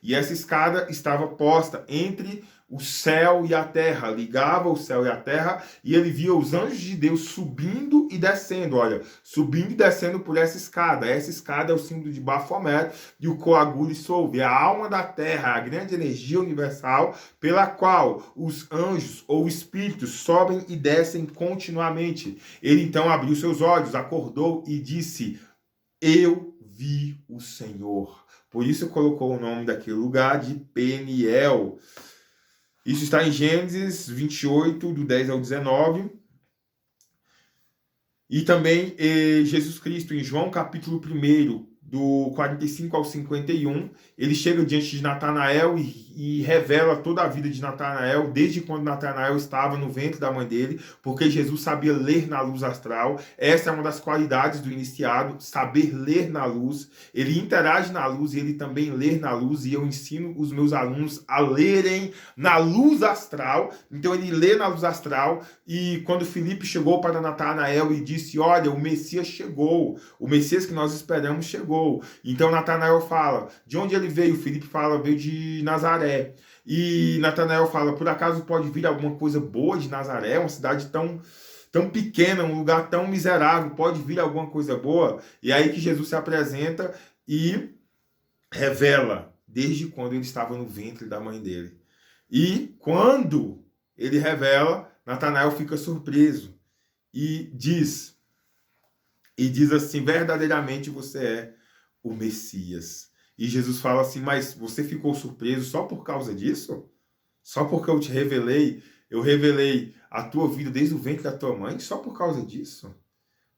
e essa escada estava posta entre o céu e a terra, ligava o céu e a terra, e ele via os anjos de Deus subindo e descendo, olha, subindo e descendo por essa escada. Essa escada é o símbolo de Baphomet e o coagulo solve, a alma da terra, a grande energia universal pela qual os anjos ou espíritos sobem e descem continuamente. Ele então abriu seus olhos, acordou e disse: eu vi o Senhor. Por isso colocou o nome daquele lugar de Peniel. Isso está em Gênesis 28, do 10 ao 19. E também Jesus Cristo, em João capítulo 1, do 45 ao 51, ele chega diante de Natanael e revela toda a vida de Natanael, desde quando Natanael estava no ventre da mãe dele, porque Jesus sabia ler na luz astral. Essa é uma das qualidades do iniciado, saber ler na luz. Ele interage na luz e ele também lê na luz, e eu ensino os meus alunos a lerem na luz astral. Então ele lê na luz astral, e quando Filipe chegou para Natanael e disse: olha, o Messias chegou, o Messias que nós esperamos chegou. Então Natanael fala, de onde ele veio? Filipe fala, veio de Nazaré. E Natanael fala, por acaso pode vir alguma coisa boa de Nazaré? Uma cidade tão pequena, um lugar tão miserável, pode vir alguma coisa boa? E aí que Jesus se apresenta e revela, desde quando ele estava no ventre da mãe dele. E quando ele revela, Natanael fica surpreso e diz assim: verdadeiramente você é o Messias. E Jesus fala assim, mas você ficou surpreso só por causa disso? Só porque eu revelei a tua vida desde o ventre da tua mãe? Só por causa disso?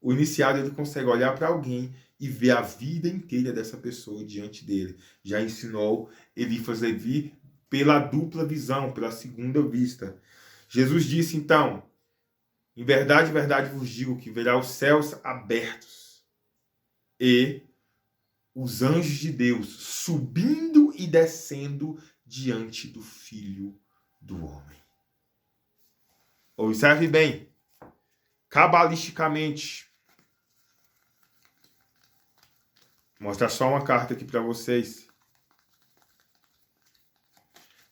O iniciado, ele consegue olhar para alguém e ver a vida inteira dessa pessoa diante dele. Já ensinou Eliphas Levi pela dupla visão, pela segunda vista. Jesus disse, então, em verdade vos digo que verá os céus abertos e os anjos de Deus subindo e descendo diante do Filho do Homem. Observe bem, cabalisticamente, vou mostrar só uma carta aqui para vocês.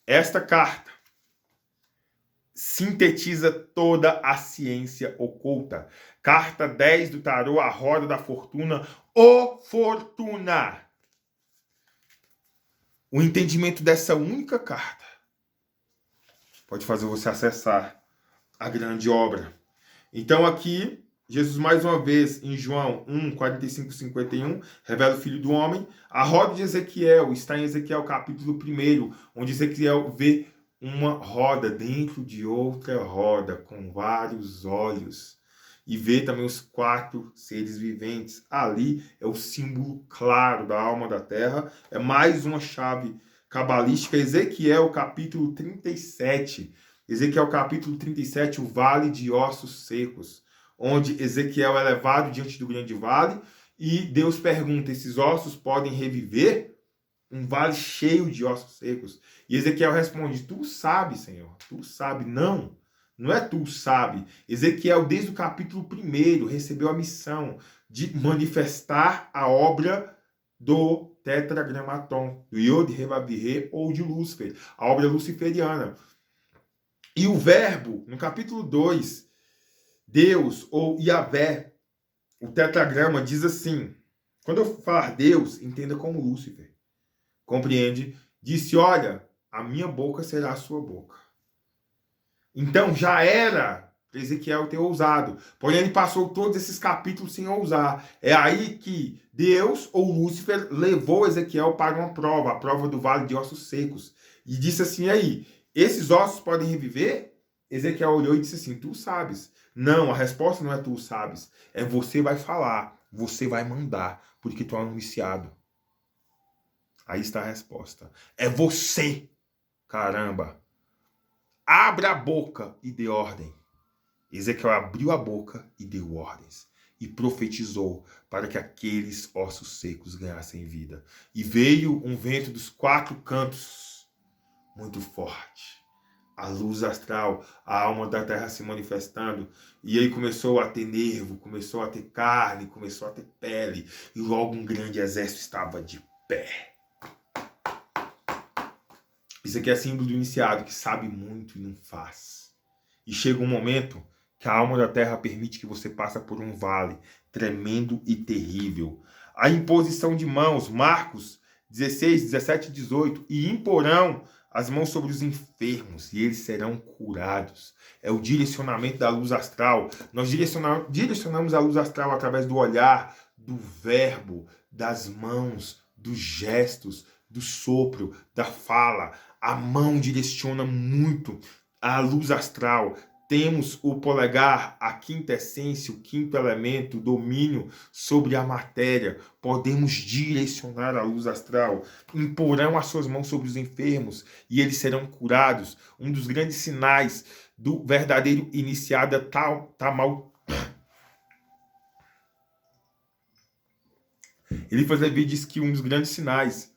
Esta carta sintetiza toda a ciência oculta. Carta 10 do tarô, a roda da fortuna, o Fortuna. O entendimento dessa única carta pode fazer você acessar a grande obra. Então aqui, Jesus mais uma vez, em João 1, 45, 51, revela o Filho do Homem. A roda de Ezequiel está em Ezequiel capítulo 1, onde Ezequiel vê uma roda dentro de outra roda, com vários olhos. E vê também os 4 seres viventes. Ali é o símbolo claro da alma da terra. É mais uma chave cabalística. Ezequiel capítulo 37. Ezequiel capítulo 37, o vale de ossos secos. Onde Ezequiel é levado diante do grande vale. E Deus pergunta, esses ossos podem reviver? Um vale cheio de ossos secos. E Ezequiel responde, tu sabes, Senhor, tu sabes. Não, não é tu sabe. Ezequiel, desde o capítulo 1, recebeu a missão de manifestar a obra do tetragramaton, do Yod He Vav He ou de Lúcifer, a obra luciferiana. E o verbo, no capítulo 2, Deus ou Yahvé, o tetragrama, diz assim, quando eu falar Deus, entenda como Lúcifer. Compreende? Disse, olha, a minha boca será a sua boca. Então já era para Ezequiel ter ousado. Porém, ele passou todos esses capítulos sem ousar. É aí que Deus ou Lúcifer levou Ezequiel para uma prova, a prova do vale de ossos secos. E disse assim, aí, esses ossos podem reviver? Ezequiel olhou e disse assim, tu sabes. Não, a resposta não é tu sabes. É você vai falar, você vai mandar, porque tu é um iniciado. Aí está a resposta. É você, caramba. Abra a boca e dê ordem. Ezequiel abriu a boca e deu ordens. E profetizou para que aqueles ossos secos ganhassem vida. E veio um vento dos 4 cantos, muito forte. A luz astral, a alma da terra se manifestando. E aí começou a ter nervo, começou a ter carne, começou a ter pele. E logo um grande exército estava de pé. Isso aqui é símbolo do iniciado, que sabe muito e não faz. E chega um momento que a alma da terra permite que você passe por um vale tremendo e terrível. A imposição de mãos, Marcos 16, 17 e 18. E imporão as mãos sobre os enfermos e eles serão curados. É o direcionamento da luz astral. Nós direcionamos a luz astral através do olhar, do verbo, das mãos, dos gestos, do sopro, da fala. A mão direciona muito a luz astral. Temos o polegar, a quinta essência, o quinto elemento, o domínio sobre a matéria. Podemos direcionar a luz astral. Imporão as suas mãos sobre os enfermos e eles serão curados. Um dos grandes sinais do verdadeiro iniciado tá mal. Eliphas Levi diz que um dos grandes sinais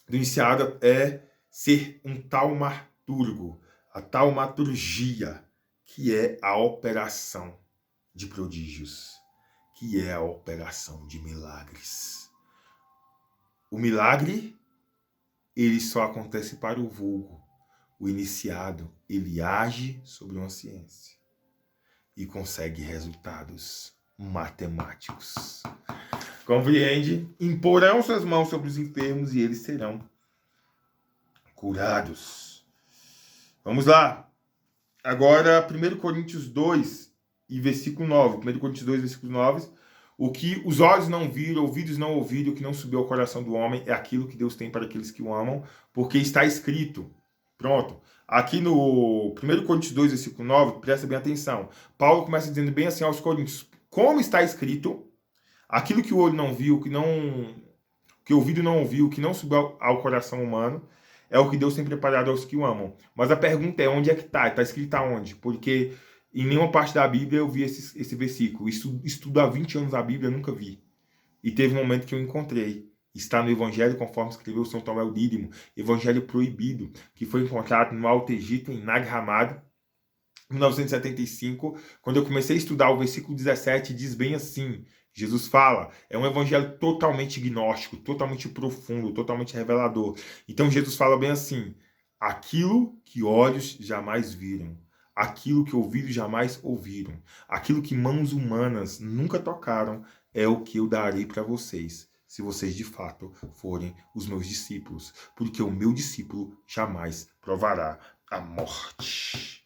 do iniciado é ser um taumaturgo, a taumaturgia, que é a operação de prodígios, que é a operação de milagres. O milagre, ele só acontece para o vulgo. O iniciado, ele age sobre uma ciência e consegue resultados matemáticos. Compreende? Imporão suas mãos sobre os enfermos e eles serão curados. Vamos lá. Agora, 1 Coríntios 2 e versículo 9. 1 Coríntios 2, versículo 9. O que os olhos não viram, ouvidos não ouviram, o que não subiu ao coração do homem, é aquilo que Deus tem para aqueles que o amam, porque está escrito. Pronto. Aqui no 1 Coríntios 2, versículo 9, presta bem atenção. Paulo começa dizendo bem assim aos Coríntios, como está escrito, aquilo que o olho não viu, que o ouvido não ouviu, que não subiu ao coração humano, é o que Deus tem preparado aos que o amam. Mas a pergunta é, onde é que está? Está escrito aonde? Porque em nenhuma parte da Bíblia eu vi esse versículo. Estudo há 20 anos a Bíblia, eu nunca vi. E teve um momento que eu encontrei. Está no Evangelho, conforme escreveu São Tomé o Dídimo, Evangelho proibido, que foi encontrado no Alto Egito, em Nag Hammadi, em 1975. Quando eu comecei a estudar o versículo 17, diz bem assim, Jesus fala, é um evangelho totalmente gnóstico, totalmente profundo, totalmente revelador. Então Jesus fala bem assim, aquilo que olhos jamais viram, aquilo que ouvidos jamais ouviram, aquilo que mãos humanas nunca tocaram, é o que eu darei para vocês, se vocês de fato forem os meus discípulos, porque o meu discípulo jamais provará a morte.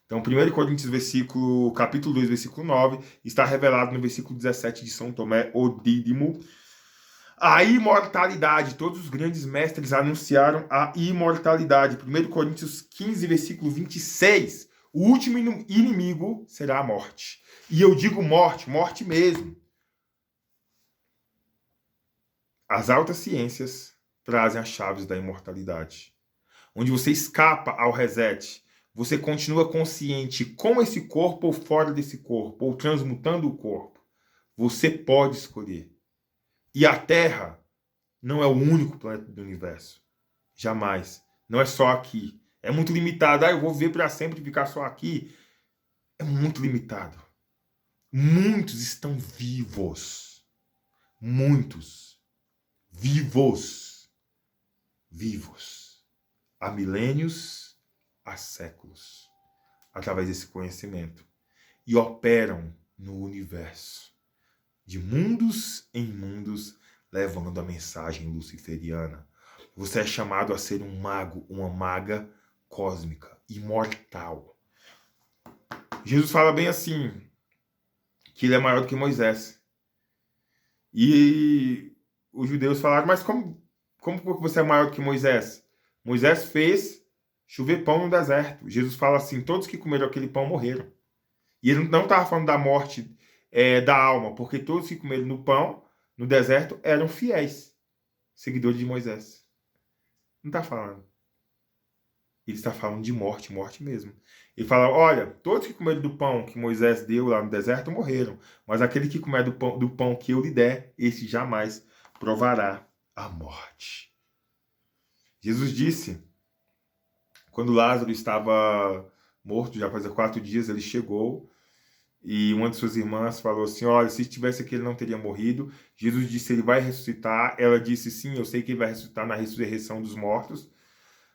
Então, 1 Coríntios, capítulo 2, versículo 9, está revelado no versículo 17 de São Tomé o Dídimo. A imortalidade. Todos os grandes mestres anunciaram a imortalidade. 1 Coríntios 15, versículo 26. O último inimigo será a morte. E eu digo morte, morte mesmo. As altas ciências trazem as chaves da imortalidade. Onde você escapa ao reset. Você continua consciente com esse corpo ou fora desse corpo, ou transmutando o corpo. Você pode escolher. E a Terra não é o único planeta do universo. Jamais. Não é só aqui. É muito limitado. Eu vou viver para sempre e ficar só aqui. É muito limitado. Muitos estão vivos. Muitos. Vivos. Vivos. Há milênios, há séculos, através desse conhecimento, e operam no universo, de mundos em mundos, levando a mensagem luciferiana. Você é chamado a ser um mago, uma maga cósmica, imortal. Jesus fala bem assim, que ele é maior do que Moisés. E os judeus falaram, mas como você é maior do que Moisés? Moisés fez chover pão no deserto. Jesus fala assim, todos que comeram aquele pão morreram. E ele não estava falando da morte da alma, porque todos que comeram no pão, no deserto, eram fiéis, seguidores de Moisés. Não está falando. Ele está falando de morte, morte mesmo. Ele fala, olha, todos que comeram do pão que Moisés deu lá no deserto morreram, mas aquele que comer do pão que eu lhe der, esse jamais provará a morte. Jesus disse, quando Lázaro estava morto, já fazia 4 dias, ele chegou e uma de suas irmãs falou assim, olha, se estivesse aqui ele não teria morrido. Jesus disse, ele vai ressuscitar. Ela disse, sim, eu sei que ele vai ressuscitar na ressurreição dos mortos.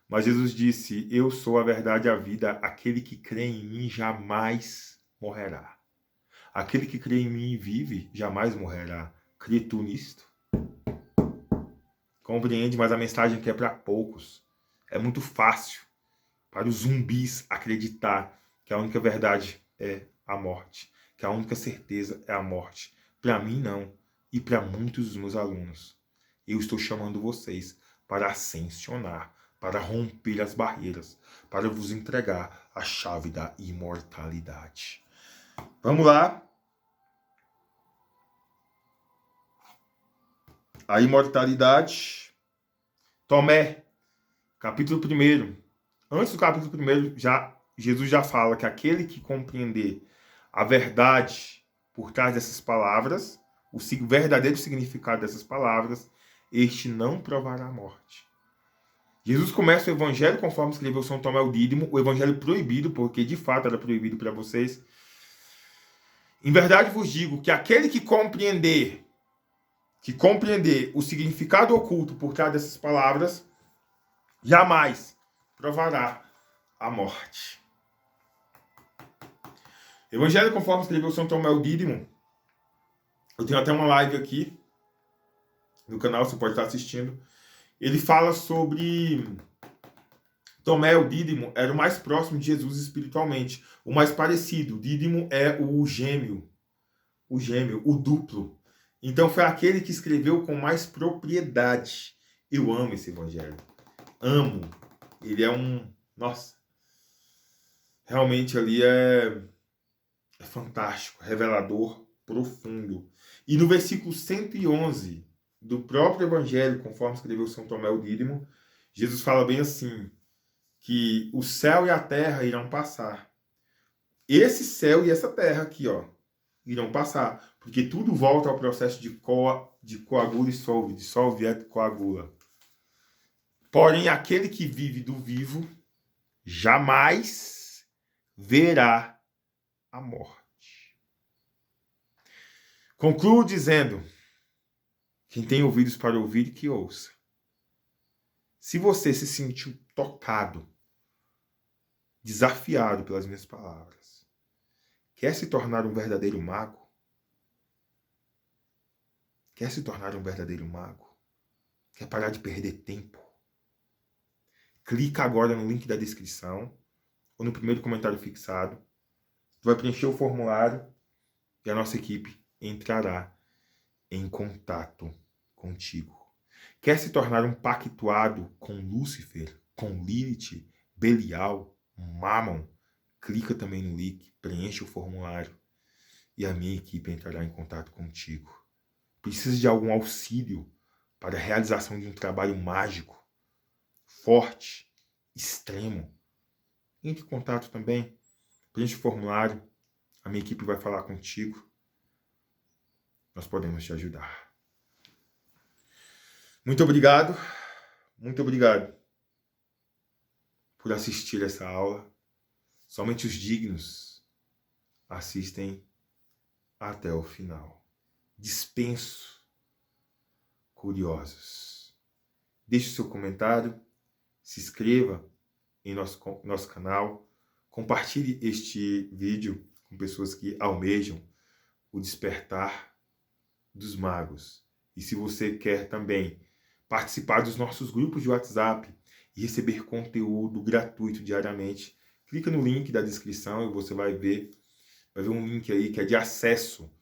Mas Jesus disse, eu sou a verdade e a vida, aquele que crê em mim jamais morrerá. Aquele que crê em mim e vive jamais morrerá. Crê tu nisto? Compreende, mas a mensagem aqui é para poucos. É muito fácil para os zumbis acreditar que a única verdade é a morte, que a única certeza é a morte. Para mim, não. E para muitos dos meus alunos. Eu estou chamando vocês para ascensionar, para romper as barreiras, para vos entregar a chave da imortalidade. Vamos lá. A imortalidade. Tomé, capítulo 1. Antes do capítulo 1, Jesus já fala que aquele que compreender a verdade por trás dessas palavras, o verdadeiro significado dessas palavras, este não provará a morte. Jesus começa o evangelho conforme escreveu São Tomé o Dídimo, o evangelho proibido, porque de fato era proibido para vocês. Em verdade vos digo que aquele que compreender o significado oculto por trás dessas palavras, jamais provará a morte. Evangelho conforme escreveu São Tomé o Dídimo. Eu tenho até uma live aqui no canal, você pode estar assistindo. Ele fala sobre Tomé o Dídimo, era o mais próximo de Jesus espiritualmente, o mais parecido. Dídimo é o gêmeo, o gêmeo, o duplo. Então foi aquele que escreveu com mais propriedade. Eu amo esse evangelho. Amo. Ele é um... Nossa. Realmente ali é fantástico, revelador, profundo. E no versículo 111 do próprio evangelho, conforme escreveu São Tomé o Dídimo, Jesus fala bem assim, que o céu e a terra irão passar. Esse céu e essa terra aqui, ó, irão passar. Porque tudo volta ao processo de coagula e dissolve, dissolve e coagula. Porém, aquele que vive do vivo jamais verá a morte. Concluo dizendo, quem tem ouvidos para ouvir, que ouça. Se você se sentiu tocado, desafiado pelas minhas palavras, quer se tornar um verdadeiro mago? Quer se tornar um verdadeiro mago? Quer parar de perder tempo? Clica agora no link da descrição ou no primeiro comentário fixado. Tu vai preencher o formulário e a nossa equipe entrará em contato contigo. Quer se tornar um pactuado com Lúcifer, com Lilith, Belial, Mammon? Clica também no link, preenche o formulário e a minha equipe entrará em contato contigo. Precisa de algum auxílio para a realização de um trabalho mágico, forte, extremo? Entre em contato também, preenche o formulário, a minha equipe vai falar contigo. Nós podemos te ajudar. Muito obrigado por assistir essa aula. Somente os dignos assistem até o final. Dispenso curiosos. Deixe o seu comentário, se inscreva em nosso canal, compartilhe este vídeo com pessoas que almejam o despertar dos magos. E se você quer também participar dos nossos grupos de WhatsApp e receber conteúdo gratuito diariamente, clica no link da descrição e você vai ver um link aí que é de acesso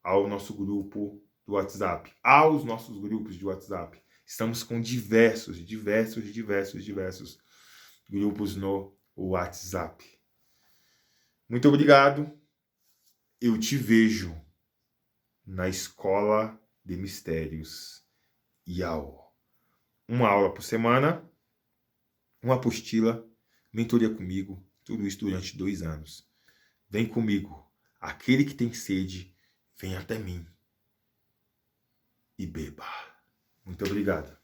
ao nosso grupo do WhatsApp, aos nossos grupos de WhatsApp. Estamos com diversos grupos no WhatsApp. Muito obrigado. Eu te vejo na Escola de Mistérios IAO. Uma aula por semana, uma apostila, mentoria comigo, tudo isso durante 2 anos. Vem comigo. Aquele que tem sede, vem até mim e beba. Muito obrigado.